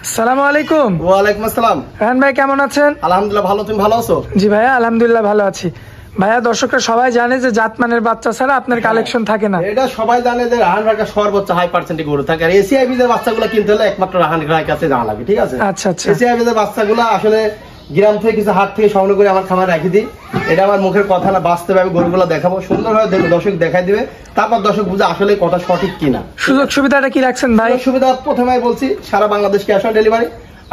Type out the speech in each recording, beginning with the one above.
আসসালামু আলাইকুম। ওয়ালাইকুম আসসালাম। রাহান ভাই কেমন আছেন? আলহামদুলিল্লাহ ভালো, তুমি ভালো আছো? জি ভাইয়া আলহামদুলিল্লাহ ভালো আছি। ভাইয়া দর্শকরা সবাই জানে যে জাতমানের বাচ্চা ছাড়া আপনার কালেকশন থাকে না। এটা সবাই জানে যে রাহান ভাইয়ের সর্বোচ্চ হাই পার্সেন্টেজ গরু থাকে, আর এসিআইবি এর বাচ্চাগুলো কিনতে হলে একমাত্র রাহান ভাইয়ের কাছে যাওয়া লাগে, ঠিক আছে? আচ্ছা আচ্ছা। এসিআইবি এর বাচ্চাগুলো আসলে গ্রাম থেকে কিছু হাট থেকে সংগ্রহ করে আমার খামারে রাখি দিই। এটা আমার মুখের কথা না, বাস্তবে আমি গরুগুলো দেখাবো, সুন্দরভাবে দর্শক দেখাই দিবে, তারপর দর্শক বুঝে আসলে কথা সঠিক কিনা। সুযোগ সুবিধাটা কি রাখছেন ভাই? সুবিধা প্রথমেই বলছি, সারা বাংলাদেশ ক্যাশ অন ডেলিভারি।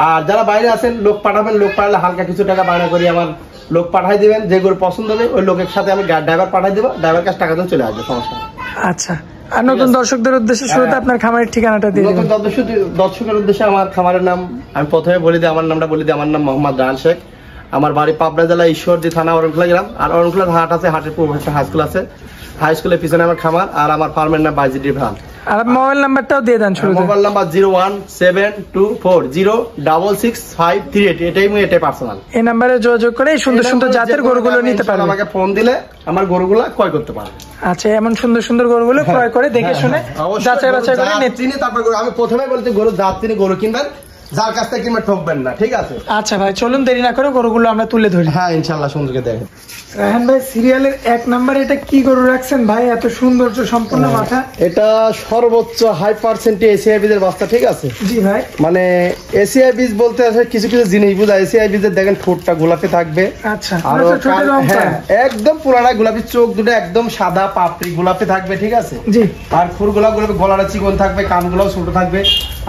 আর যারা বাইরে আছেন লোক পাঠাবেন, লোক পাঠালে হালকা কিছু টাকা বায়না করি আমার লোক পাঠাই দিবেন, যে গরু পছন্দ হবে ওই লোকের সাথে আমি ড্রাইভার পাঠাই দেবো, ড্রাইভার কাছে টাকা দিয়ে চলে আসবে, সমস্যা নেই। আচ্ছা, আর নতুন দর্শকদের উদ্দেশ্যে শুরুতে আপনার খামারের ঠিকানাটা দিয়ে দিন। নতুন দর্শকের উদ্দেশ্যে আমার খামারের নাম আমি প্রথমে বলে দিই, আমার নামটা বলে দিই, আমার নাম মোহাম্মদ রাহান শেখ। আমার বাড়ি পাবনা জেলা ঈশ্বরদী থানা অরণখোলা গ্রাম। আর অরণখোলা হাট আছে, হাটের পূর্ব হাই স্কুল আছে, হাই স্কুলের পিছনে আমার খামার। আর আমার ফার্মের নাম বাইজিডি ফার্ম। আর মোবাইল নাম্বারটাও দিয়ে দেন শুরুতে। Mobile number 01724066538। এটাই পার্সোনাল। এই নাম্বারে যোগাযোগ করে এই সুন্দর সুন্দর জাতের গরুগুলো নিতে পারবেন। আমাকে ফোন দিলে আমার গরুগুলো ক্রয় করতে পারবে। আচ্ছা, এমন সুন্দর সুন্দর গরুগুলো ক্রয় করে দেখে শুনে যাচাই বাছাই করে চিনি, তারপর আমি প্রথমে বলছি গরু জাত চিনি গরু কিনবেন, যার কাছ থেকে কিনবেন ঠকবেন না, ঠিক আছে? আচ্ছা ভাই, চলুন দেরি না করে গরুগুলো আমরা তুলে ধরি। হ্যাঁ ইনশাআল্লাহ সুন্দরকে দেখেন। রাহান ভাই সিরিয়ালের 1 নম্বরে এটা কি গরু রাখছেন ভাই? এত সৌন্দর্য সম্পূর্ণ মাথা। এটা সর্বোচ্চ হাই পার্সেন্টেজ এসিআই বীজের বাচ্চা, ঠিক আছে? জি ভাই। মানে এসিআই বীজ বলতে আছে কিছু কিছু জিনিস বোঝায়। এসিআই বীজের দেখেন ঠোঁটটা গোলাপি থাকবে। আচ্ছা, আর হ্যাঁ একদম পুরানা গোলাপি, চোখ দুটো একদম সাদা, পাপড়ি গোলাপি থাকবে, ঠিক আছে? জি। আর খুরগুলা গোলাপি, গলাটা চিকন থাকবে, কানগুলাও ছোট থাকবে,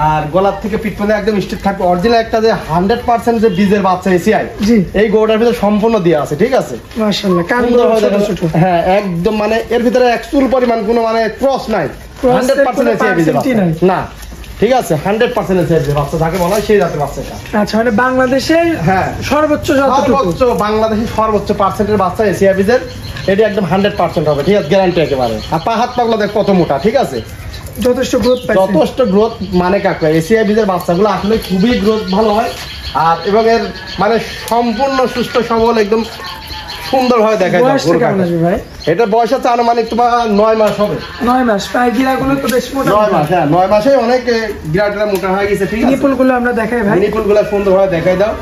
আর গলার থেকে পিঠ পর্যন্ত একদম স্ট্রেট থাকবে। অরিজিনাল একটা যে 100% যে বীজের বাচ্চা এসিআই, জি, এই গরুটার ভিতরে সম্পূর্ণ দেওয়া আছে, ঠিক আছে? মাশাআল্লাহ, হ্যাঁ একদম মানে এর ভিতরে এক চুল পরিমাণ কোনো মানে ক্রস নাই, 100% এসিআই বীজের বাচ্চা না, ঠিক আছে? 100% এসিআই বীজের বাচ্চা যাকে বলা হয় সেই জাতের বাচ্চাটা। আচ্ছা, মানে বাংলাদেশের হ্যাঁ সর্বোচ্চ বাংলাদেশের সর্বোচ্চ পার্সেন্টের বাচ্চা এসিআই বীজের, এটা একদম 100% হবে, ঠিক আছে? গ্যারান্টি একেবারে। আর পা হাত পাগুলো দেখ কত মোটা, ঠিক আছে? যথেষ্ট গ্রোথ মানে কাকা এসিআই বীজের বাচ্চাগুলো আসলে খুবই গ্রোথ ভালো হয়। আর এবং এর মানে সম্পূর্ণ সুস্থ সবল একদম সুন্দরভাবে দেখা যায়। এটা বয়স আছে আনুমানিক তোমার 9 মাস হবে। 9 মাস। প্রায় গিরাগুলো তো বেশ মোটা। 9 মাস, হ্যাঁ 9 মাসে অনেক গিরাটা মোটা হয়ে গেছে, ঠিক আছে? নিপুলগুলো আমরা দেখাই ভাই। নিপুলগুলো সুন্দরভাবে দেখাই দাও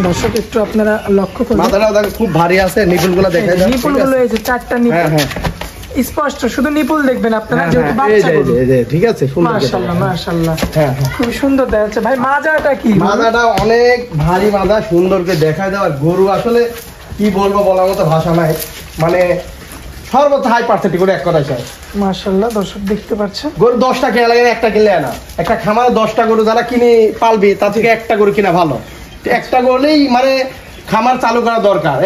দর্শক, একটু আপনারা লক্ষ্য করুন। মাথাটা খুব ভারী আছে, নিপুলগুলো দেখাই দাও। নিপুলগুলো এই যে 4টা নিপুল, হ্যাঁ হ্যাঁ স্পষ্ট, শুধু নিপুল দেখবেন আপনারা, যেহেতু বাচ্চা গরু। ঠিক আছে, সুন্দর মাশাআল্লাহ মাশাআল্লাহ, হ্যাঁ খুব সুন্দর দেখাচ্ছে ভাই। মাজাটা কি? মাজাটা অনেক ভারী মাজা, সুন্দর করে দেখায় দেওয়ার গরু আসলে কি বলবো, বলার মতো ভাষা নাই। মানে সর্বোচ্চ হাই পার্সেন্টেজ করে এক কথায় চাই। মাশাআল্লাহ, দর্শক দেখতে পাচ্ছেন গরু 10টা কেনা লাগে, একটা কিনলে না। একটা খামারে 10টা গরু যারা কিনে পালবি তার থেকে একটা গরু কিনা ভালো। একটা গরুলেই মানে খামার চালু করা দরকার,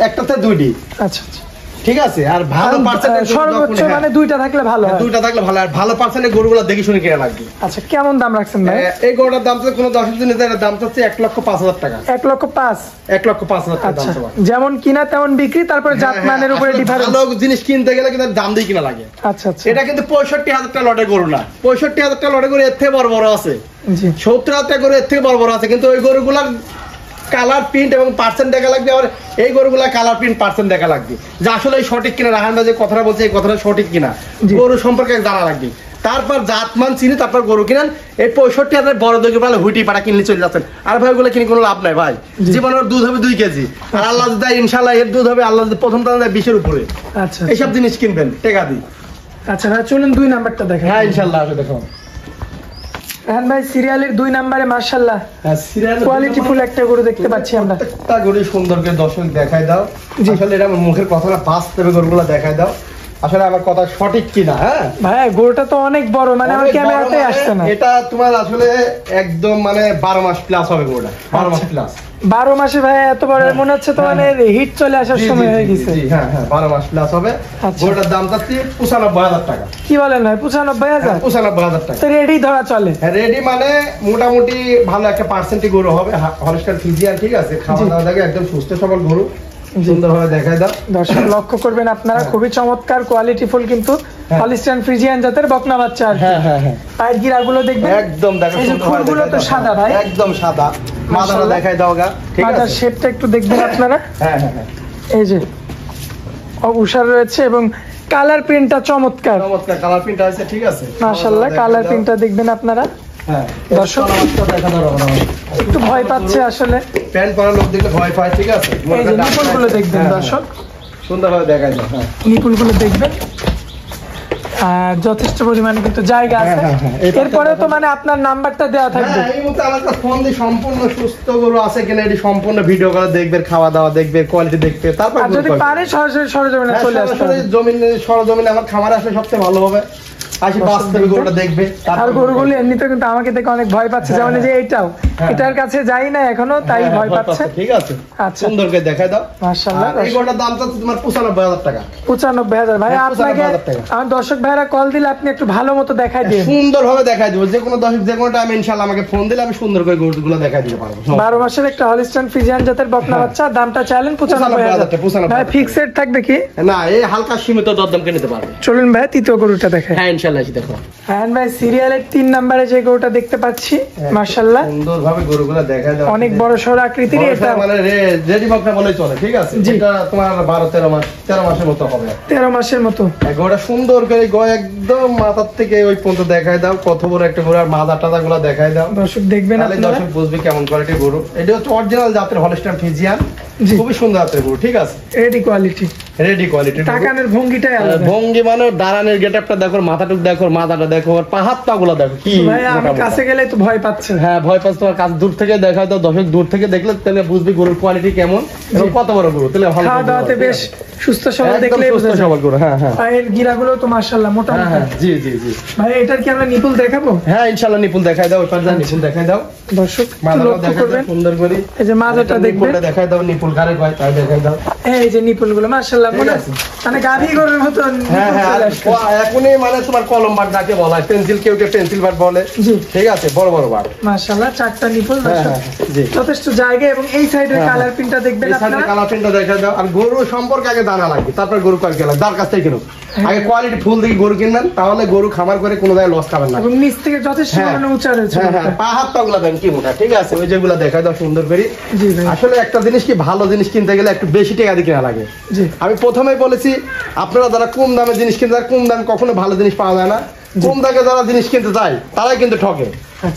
একটাতে 2টি। আচ্ছা আচ্ছা, ঠিক আছে? আর ভালো পার্সেন্টেজ সর্বোচ্চ মানে 2টা থাকলে ভালো হয়। 2টা থাকলে ভালো। আর ভালো পার্সেন্টেজ গরুগুলো দেখে শুনে কিনা লাগবে। আচ্ছা, কেমন দাম রাখছেন ভাই? এই গরুটার দাম তো কোনো দর্শক দিনে দাম চাচ্ছে 1,05,000 টাকা। 1,05,000 1,05,000 টাকা দাম চাওয়া। যেমন কিনা তেমন বিক্রি, তারপরে জাতমানের উপরে ডিফারেন্স। ভালো জিনিস কিনতে গেলে কিন্তু দাম দিয়ে কিনা লাগে। আচ্ছা আচ্ছা, এটা কিন্তু 65,000 টাকা লটের গরু না। 65,000 টাকা লটের গরু এর থেকে বড় বড় আছে। জি, 70,000 টাকা গরু এর থেকে বড় বড় আছে, কিন্তু ওই গরুগুলার কালার প্রিন্ট এবং পার্সেন্ট দেখা লাগবে। আর এই গরুগুলা কালার প্রিন্ট পার্সেন্ট দেখা লাগবে, যে আসলে সঠিক কিনা। রাহান ভাই যে কথাটা বলছে এই কথাটা সঠিক কিনা, গরু সম্পর্কে জানা লাগবে। তারপর জাতমান চিনি, তারপর গরু কিনেন। এই 65,000 বড় দোকে পালে হুইটি পাড়া কিনলে চলে যাচ্ছেন। আর ভাই ওগুলো কিনে কোনো লাভ নাই ভাই। জীবন ওর দুধ হবে 2 কেজি, আর আল্লাহ দেয় ইনশাল্লাহ এর দুধ হবে আল্লাহ প্রথম টানা 20-এর উপরে। আচ্ছা, এইসব জিনিস কিনবেন টাকা দিই। আচ্ছা ভাই, চলুন 2 নাম্বারটা দেখেন। হ্যাঁ ইনশাল্লাহ আসলে দেখো রাহান ভাই সিরিয়ালের 2 নম্বরে মাশাআল্লাহ কোয়ালিটি ফুল একটা গরু দেখতে পাচ্ছি আমরা। একটা গরু সুন্দর করে দর্শক দেখাই দাও। আসলে এটা আমার মুখের কথা না, বাস্তবে গরুগুলো দেখাই দাও আসলে আমার কথা সঠিক কিনা। হ্যাঁ ভাই, গরুটা তো অনেক বড়, মানে আমার ক্যামেরাতে আসছে না। এটা তোমার আসলে একদম মানে 12 মাস প্লাস হবে গরুটা। 12 মাস প্লাস। 12 মাসে ভাই এত বড় মনে হচ্ছে তো, মানে হিট চলে আসার সময় হয়ে গেছে। হ্যাঁ হ্যাঁ 12 মাস প্লাস হবে। গরুটার দাম যাচ্ছে 95,000 টাকা। কি বলেন ভাই? 95,000? 95,000 টাকা। তো রেডি ধরা চলে? হ্যাঁ রেডি, মানে মোটামুটি ভালো একটা পার্সেন্টেজ গরু হবে, হলস্টাইন ফ্রিজিয়ান, ঠিক আছে? খাওয়া দাওয়া দেখে একদম সুস্থ সবল গরু, সুন্দরভাবে দেখাই দাও। দর্শক লক্ষ্য করবেন আপনারা, খুবই চমৎকার কোয়ালিটি ফুল কিন্তু হলস্টাইন ফ্রিজিয়ান জাতের বকনা বাচ্চা। হ্যাঁ হ্যাঁ হ্যাঁ, পায়ের গিরাগুলো দেখবেন একদম দেখো, এই যে ফুলগুলো তো সাদা ভাই, একদম সাদা। মাথাটা দেখাই দাও গা, ঠিক আছে? মাথার শেপটা একটু দেখবেন আপনারা। হ্যাঁ হ্যাঁ হ্যাঁ, এই যে উষার রয়েছে এবং কালার প্রিন্টটা চমৎকার। চমৎকার কালার প্রিন্ট আছে, ঠিক আছে? মাশাআল্লাহ, কালার প্রিন্টটা দেখবেন আপনারা। হ্যাঁ দর্শক দেখা দাও একটু ভয় পাচ্ছে আসলে, প্যান্ট পরা লোক দেখলে ভয় পায়, ঠিক আছে। এই যে নিপুলগুলো দেখবেন দর্শক, সুন্দরভাবে দেখাই দাও। হ্যাঁ নিপুলগুলো দেখবেন, আর যথেষ্ট পরিমাণে কিন্তু জায়গা আছে। এরপরে তো মানে আপনার নাম্বারটা দেওয়া থাকবে। এই মুহূর্তে আমার কাছে ফোন দিয়ে সম্পূর্ণ সুস্থ গরু আছে কিনা এটি সম্পূর্ণ ভিডিও করে দেখবেন, খাওয়া দাওয়া দেখবে, কোয়ালিটি দেখবে, তারপর আর যদি পারে সরাসরি সরজমিনে চলে আসবে। সরজমিনে আমার খামারে আসলে সবচেয়ে ভালো হবে, আসি বাস্তবে গরুটা দেখবে। আর গরুগুলো এমনিতে কিন্তু আমাকে দেখে অনেক ভয় পাচ্ছে, যেমন যে এইটাও এটার কাছে যাই না এখনো, তাই ভয় পাচ্ছে। ঠিক আছে, আচ্ছা সুন্দর করে দেখাই দাও। মাশাআল্লাহ। এই গরুটার দাম তো তোমার 95,000 টাকা। 95,000 ভাই। আপনাকে আমার দর্শক ভাইরা কল দিলে আপনি একটু ভালো মতো দেখাই দিন, সুন্দরভাবে দেখাই দেবো। যে কোনো দর্শক যে কোনো টাইম ইনশাআল্লাহ আমাকে ফোন দিলে আমি সুন্দর করে গরুগুলো দেখাই দিতে পারবো। 12 মাসের একটা হলিস্টাইন ফ্রিজিয়ান জাতের বকনা বাচ্চা, দামটা চাইলেন 95,000। ভাই ফিক্সড থাকবে কি? না, এই হালকা সীমিত দরদামকে নিতে পারবে। চলুন ভাই তৃতীয় গরুটা দেখাই। হ্যাঁ ইনশাআল্লাহ দেখো। হ্যাঁ ভাই, সিরিয়ালের 3 নম্বরে যে গরুটা দেখতে পাচ্ছি, মাশাআল্লাহ সুন্দরভাবে গরুগুলো দেখাই দাও। অনেক বড় সড় আকৃতির, এটা মানে রেডি বকনা বলেই চলে, ঠিক আছে। এটা তোমার 13 মাসের মতো হবে। 13 মাসের মতো। গরুটা সুন্দর করে একদম মাথার থেকে ওই পর্যন্ত দেখাই দাও, কত বড় একটা গরু, আর মাজা টাজা গুলো দেখাই দাও। দর্শক দেখবেন, আপনারা দর্শক বুঝবে কেমন কোয়ালিটির গরু। এটা হচ্ছে অরিজিনাল জাতের হলিস্টাইন ফ্রিজিয়ান, খুবই সুন্দর জাতের গরু, ঠিক আছে। Ready quality, ready quality. তাকানের ভঙ্গিটাই আলাদা। ভঙ্গি মানে দাঁড়ানোর গেটআপটা দেখো, মাথাটুক দেখো, মাথাটা দেখো, আর পাহাড়টা গুলো দেখো কি। ভাই আমি কাছে গেলে তো ভয় পাচ্ছে। হ্যাঁ ভয় পাচ্ছে, তোমার কাছে দূর থেকে দেখাই দাও। দর্শক দূর থেকে দেখলে তাহলে বুঝবি গরুর কোয়ালিটি কেমন এবং কত বড় গরু। তাহলে ভালো খাওয়া দাওয়াতে বেশ সুস্থ সবল, দেখলে সুস্থ সবল গরু। হ্যাঁ হ্যাঁ, পায়ের গিরাগুলো তো মাশাআল্লাহ মোটা মোটা। জি জি জি ভাই এটার কি আমরা নিপুল দেখাবো? হ্যাঁ ইনশাআল্লাহ নিপুল দেখাই দাও। ওইটার যা নিপুল দেখাই দাও। দর্শক মাজাটা দেখাই দাও সুন্দর করে। এই যে মাজাটা দেখবেন, নিপুলটা দেখাই দাও, নিপুল কারে কয় তাই দেখাই দাও। এই যে নিপুলগুলো মাশাআল্লাহ মনে মানে গাভী গরুর মতো। হ্যাঁ হ্যাঁ, এখনই মানে তোমার কলম বাট যাকে বলা হয়, পেন্সিল কেউ কেউ পেন্সিল বাট বলে, জি ঠিক আছে, বড় বড় বাট মাশাআল্লাহ। 4টা নিপুল, জি যথেষ্ট জায়গা। এবং এই সাইডের কালার প্রিন্টটা দেখবেন আপনারা, কালার প্রিন্টটা দেখাই দাও। আর গরু সম্পর্কে আগে জানা লাগবে, তারপর গরু কোয়ালিটি লাগবে। তার কাছ থেকে কিনুন, আগে কোয়ালিটি ফুল দিয়ে গরু কিনবেন, তাহলে গরু খামার করে কোনো জায়গায় লস খাবেন না। এবং নিচ থেকে যথেষ্ট পরিমাণে উঁচা রয়েছে। হ্যাঁ হ্যাঁ, পা হাত পাগুলা দেন কি মোটা, ঠিক আছে। ওই যেগুলো দেখাই দাও সুন্দর করে। জি ভাই, আসলে একটা জিনিস কি, ভালো জিনিস কিনতে গেলে একটু বেশি টাকা দিয়ে কেনা লাগে। জি আমি প্রথমেই বলেছি, আপনারা যারা কম দামে জিনিস কিনতে যায়, কম দামে কখনো ভালো জিনিস পাওয়া যায় না। কম দামে যারা জিনিস কিনতে যায় তারাই কিন্তু ঠকে,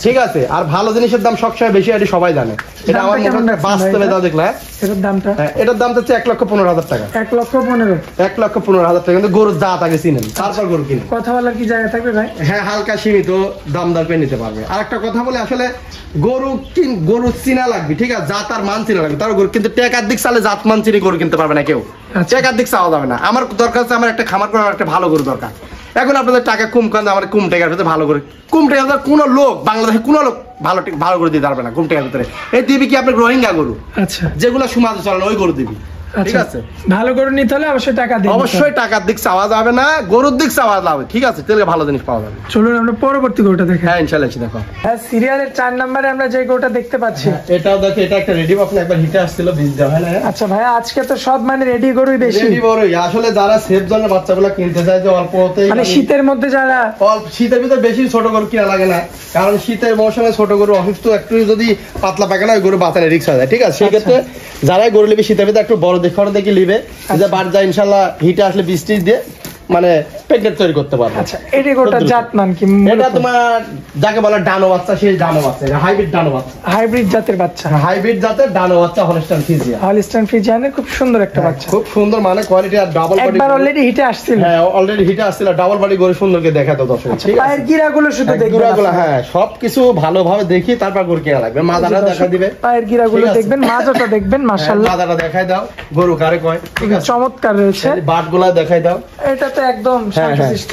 ঠিক আছে। আর ভালো জিনিসের দাম সবসময় বেশি, এটি সবাই জানে। এটা আমার মনে হয় বাস্তবে দাও দেখলে। এটার দামটা, এটার দাম হচ্ছে 1,15,000 টাকা। 1,15,000। 1,15,000 টাকা। কিন্তু গরুর জাত আগে চিনেন, তারপর গরু কিনেন। কথা বলার কি জায়গা থাকবে ভাই? হ্যাঁ হালকা সীমিত দাম দর পেয়ে নিতে পারবে। আর একটা কথা বলে, আসলে গরু চিনা লাগবে, ঠিক আছে, জাত আর মান চিনা লাগবে। তার গরু কিন্তু টেকার দিক চালে জাত মান চিনি গরু কিনতে পারবে না কেউ। টেকার দিক চাওয়া যাবে না। আমার দরকার হচ্ছে, আমার একটা খামার করার একটা ভালো গরু দরকার। এখন আপনাদের টাকা কম কারণ আমার কম টাকার ভিতরে ভালো করে, কম টাকার কোনো লোক বাংলাদেশে কোনো লোক ভালো করে দিতে পারবে না কম টাকার ভিতরে। এই দিবি কি আপনার রোহিঙ্গা গরু, আচ্ছা, যেগুলো সমাজে চলে না, ওই গরু দিবি, ঠিক আছে। ভালো গরু নিতে হলে অবশ্যই টাকা দিতে হবে। অবশ্যই টাকার দিক চাওয়া যাবে না, গরুর দিক চাওয়া যাবে, ঠিক আছে, তাহলে ভালো জিনিস পাওয়া যাবে। চলুন আমরা পরবর্তী গরুটা দেখি। হ্যাঁ ইনশাআল্লাহ দেখো। হ্যাঁ সিরিয়ালের 4 নম্বরে আমরা যে গরুটা দেখতে পাচ্ছি, এটাও দেখো, এটা একটা রেডি বকনা, একবার হিটে আসছিল বীজ দেওয়া হয় না। আচ্ছা ভাই, আজকে তো সব মানে রেডি গরুই বেশি। রেডি গরুই আসলে যারা সেফ জন্য বাচ্চাগুলো কিনতে চায়, যে অল্পতেই মানে শীতের মধ্যে যারা শীতের ভিতরে বেশি ছোট গরু কিনা লাগে না, কারণ শীতের মৌসুমে ছোট গরু অসুস্থ, একটু যদি পাতলা পাকে না ওই গরু বাঁচানো রিস্ক হয়ে যায়, ঠিক আছে। সেক্ষেত্রে যারাই গরু নিবে শীতের ভিতরে একটু বড় দেখে নিবে, যে বাড়ি যায় ইনশাল্লাহ হিটে আসলে বৃষ্টি দিয়ে মানে প্যাকেট তৈরি করতে পারবে। আচ্ছা এই গরুটার জাত মান কি? এটা তোমার যাকে বলে ডানো বাচ্চা, সেই ডানো বাচ্চা, এটা হাইব্রিড ডানো বাচ্চা, হাইব্রিড জাতের বাচ্চা, হাইব্রিড জাতের ডানো বাচ্চা হলিস্টাইন ফ্রিজিয়ান। হলিস্টাইন ফ্রিজিয়ানের খুব সুন্দর একটা বাচ্চা, খুব সুন্দর মানে কোয়ালিটি। আর ডাবল বডি একবার অলরেডি হিটে আসছিল। হ্যাঁ অলরেডি হিটে আসছিল, ডাবল বডি গরু সুন্দরকে দেখা দাও দর্শক, ঠিক আছে। পায়ের গিরাগুলো শুধু দেখবেন, গিরাগুলো হ্যাঁ সবকিছু ভালোভাবে দেখি তারপর গরু কেনা লাগবে। মাজাটা দেখা দিবে, পায়ের গিরাগুলো দেখবেন, মাজাটা দেখবেন, মাশাআল্লাহ মাজাটা দেখাই দাও, গরু কারে কয়, ঠিক আছে, চমৎকার রয়েছে। বাটগুলা দেখাই দাও, এটা তো একদম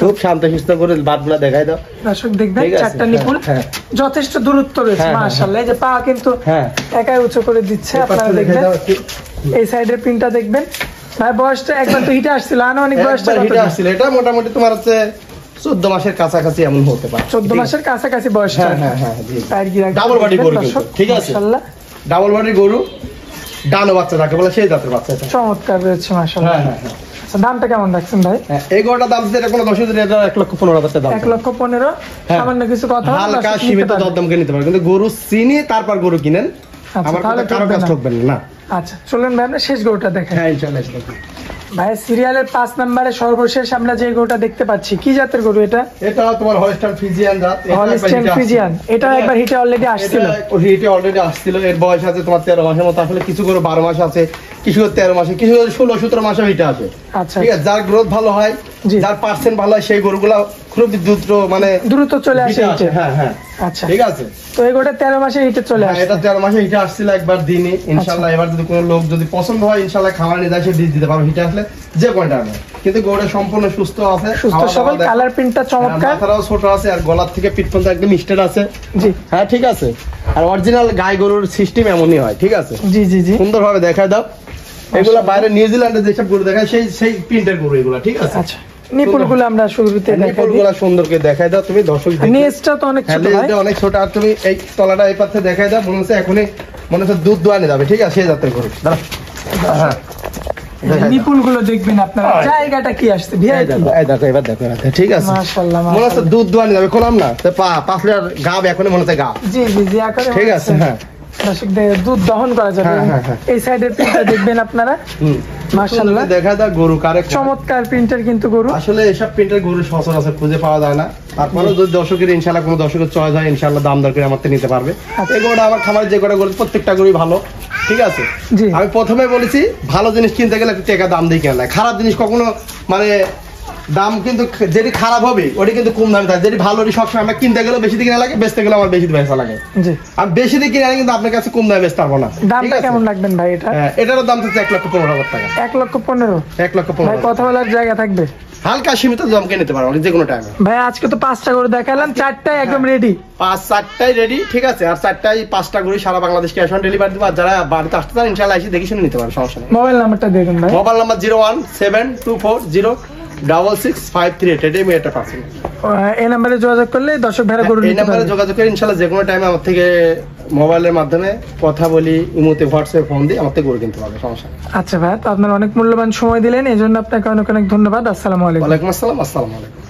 খুব শান্তশিষ্ট করে বাটগুলা দেখাই দাও। দর্শক দেখবেন 4টা নিপুল, যথেষ্ট দূরত্ব রয়েছে মাশাআল্লাহ। এই যে পা কিন্তু একাই উঁচু করে দিচ্ছে, আপনারা দেখবেন। এই সাইডের প্রিন্টটা দেখবেন। ভাই বয়সটা একবার তো হিটে আসছিল, আনুমানিক বয়সটা হিটে আসছিল, এটা মোটামুটি তোমার হচ্ছে 14 মাসের কাছাকাছি এমন হতে পারে, 14 মাসের কাছাকাছি বয়স। হ্যাঁ হ্যাঁ হ্যাঁ, পায়ের গিরা ডাবল বডি গরু, ঠিক আছে, মাশাআল্লাহ ডাবল বডি গরু, ডানো বাচ্চা যাকে বলে সেই জাতের বাচ্চা, এটা চমৎকার রয়েছে মাশাআল্লাহ। হ্যাঁ হ্যাঁ, দামটা কেমন রাখছেন ভাই? এই গরুটার দাম যেটা কোনো 10,000 টাকা, 1,15,000 টাকা দাম। 1,15,000, সামান্য কিছু কথা হালকা সীমিত দরদাম করে নিতে পারবেন, কিন্তু গরু চিনি তারপর গরু কিনেন, আমার কথা কারো কাছে ঠকবেন না। আচ্ছা চলুন ভাই আমরা শেষ গরুটা দেখাই। হ্যাঁ ইনশাআল্লাহ। ভাই সিরিয়ালের 5 নম্বরে সর্বশেষ আমরা যে গরুটা দেখতে পাচ্ছি, কি জাতের গরু এটা? এটা তোমার হলস্টাইন ফ্রিজিয়ান জাত। হলস্টাইন ফ্রিজিয়ান, এটা একবার হিটে অলরেডি আসছিল। হিটে অলরেডি আসছিল। এর বয়স আছে তোমার 13 মাসের মতো। আসলে কিছু গরু 12 মাস আছে, কিছু গরু 13 মাসে, কিছু গরু 16-17 মাসে হিটে আসে। আচ্ছা, ঠিক আছে। যার গ্রোথ ভালো হয়, যার পার্সেন্ট ভালো হয়, সেই গরুগুলা খুব দ্রুত চলে আসে হিটে। হ্যাঁ হ্যাঁ, আচ্ছা ঠিক আছে। তো এই গরুটা 13 মাসে হিটে চলে আসে। এটা 13 মাসে হিটে আসছিল একবার দিনে। ইনশাআল্লাহ এবার যদি কোনো লোক যদি পছন্দ হয়, ইনশাআল্লাহ খামার নিয়ে যায়, সে ডিস দিতে পারবে হিটে আসলে যে কোনটা না। কিন্তু গরুটা সম্পূর্ণ সুস্থ আছে, সুস্থ সবল, কালার প্রিন্টটা চমৎকার, মাথাটাও ছোট আছে, আর গলার থেকে পিঠ পর্যন্ত একদম স্ট্রেট আছে। জি হ্যাঁ, ঠিক আছে। আর অরিজিনাল গাই গরুর সিস্টেম এমনই হয়। ঠিক আছে। জি জি জি, সুন্দরভাবে দেখায় দাও। এগুলা বাইরে নিউজিল্যান্ডে যেসব গরু দেখায় সেই প্রিন্টের গরু এগুলা। ঠিক আছে। আচ্ছা, নিপুলগুলো আমরা শুরুতে দেখাই দিই। নিপুলগুলো সুন্দর করে দেখায় দাও তুমি দর্শক। নেজটা তো অনেক ছোট ভাই, অনেক ছোট। আর তুমি এই তলাটা এই পাশে দেখায় দাও, মনে হচ্ছে এখনই মনে হচ্ছে দুধ দোয়ানে যাবে। ঠিক আছে, সেই জাতের গরু। হ্যাঁ, নিপুলগুলো দেখবেন আপনারা, জায়গাটা কি আসছে ভিআইপি। এই দেখো, এবার দেখো। ঠিক আছে, মাশাআল্লাহ, মনে হচ্ছে দুধ দোয়ানে যাবে। খোলাম না, 5 লিটার গাব এখনই মনে হচ্ছে গাব। জি জি জি, আকারে ঠিক আছে। হ্যাঁ, দুধ দহন করা যাবে। এই সাইডের প্রিন্টটা দেখবেন আপনারা, মাশাআল্লাহ দেখা যায় গরু কারেক্ট চমৎকার প্রিন্টের কিন্তু গরু। আসলে এসব প্রিন্টের গরু সচরাচর খুঁজে পাওয়া যায় না। তারপরে যদি দর্শকের ইনশাআল্লাহ কোনো দর্শকের চয়েস হয়, ইনশাআল্লাহ দাম দর করে আমার থেকে নিতে পারবে। এই গরুটা আমার খামারে যে কটা গরু, প্রত্যেকটা গরুই ভালো। ঠিক আছে। আমি প্রথমে বলেছি, ভালো জিনিস কিনতে গেলে একটু টাকা দাম দিয়ে কেনা যায়। খারাপ জিনিস কখনো মানে দাম কিন্তু যেটি খারাপ হবে ওটি কিন্তু কম দামে থাকে, যেটি ভালো ওটি সবসময় আমরা কিনতে গেলে বেশি দিয়ে কিনা লাগে, বেচতে গেলে আমার বেশি দিয়ে বেচা লাগে। আমি বেশি দিয়ে কিনে কিন্তু আপনার কাছে কম দামে বেচতে পারবো না। দামটা কেমন রাখবেন ভাই এটা? এটারও দাম হচ্ছে 1,15,000 টাকা। 1,15,000? 1,15,000 ভাই কথা বলার জায়গা থাকবে? হালকা সীমিত দাম কিনে নিতে পারবো যে কোনো টাইমে। ভাই আজকে তো 5টা গরু দেখালাম, 4টাই একদম রেডি। 4টাই রেডি। ঠিক আছে। আর 4টাই 5টা গরু সারা বাংলাদেশ ক্যাশ অন ডেলিভারি দেবো। আর যারা বাড়িতে আসতে চান, ইনশাআল্লাহ এসে দেখে শুনে নিতে পারবে, সমস্যা নেই। মোবাইল নাম্বারটা দেখুন ভাই। Mobile number 01724066538। এটাই মেয়েটা পাচ্ছেন। এই নাম্বারে যোগাযোগ করলে দর্শক ভাইরা গরু এই নাম্বারে যোগাযোগ করে ইনশাআল্লাহ যে কোনো টাইমে আমার থেকে মোবাইলের মাধ্যমে কথা বলি, ইমোতে হোয়াটসঅ্যাপে ফোন দিয়ে আমার থেকে গরু কিনতে পারবে, সমস্যা নেই। আচ্ছা ভাই, তো আপনার অনেক মূল্যবান সময় দিলেন, এই জন্য আপনাকে অনেক অনেক ধন্যবাদ। আসসালামু আলাইকুম। ওয়ালাইকুম আসসালাম। আসসালামু আলাইকুম।